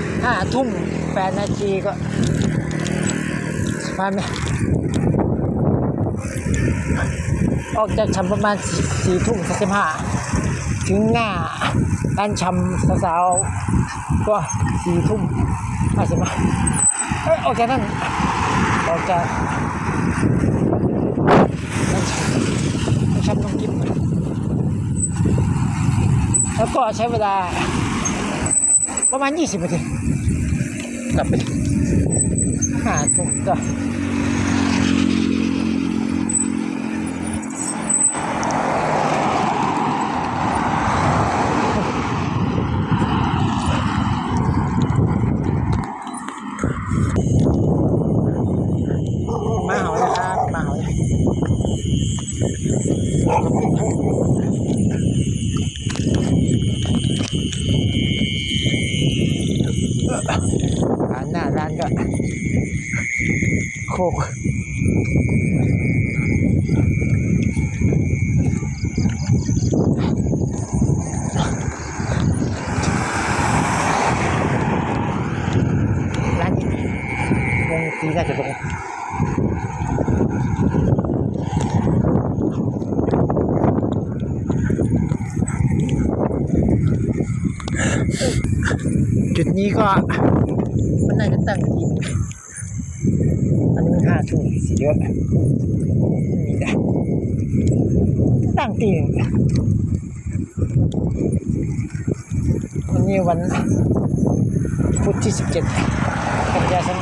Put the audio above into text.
5 ทุ่ม 8 นาทีก็มาไหมออกจากชำประมาณ4 ทุ่ม 45ถึงหน้าร้านชำสาวๆก็4 ทุ่ม 50มาออกจากนั้นออกจากร้านชำน้องกิ๊บแล้วก็ใช้เวลาประมาณ20 นาทีกลับไป5 ทุ่มก็มาเห่าเลยครับมาเห่าเลยหน้าร้านก็โคกร้านนี้วงตีน่าจะตรงจุดนี้ก็มันน่าจะตั้งทีอันนี้มัน5 ทุ่มสีเยอะมีแต่ตั้งตีวันนี้วันพุธที่17 กันยายน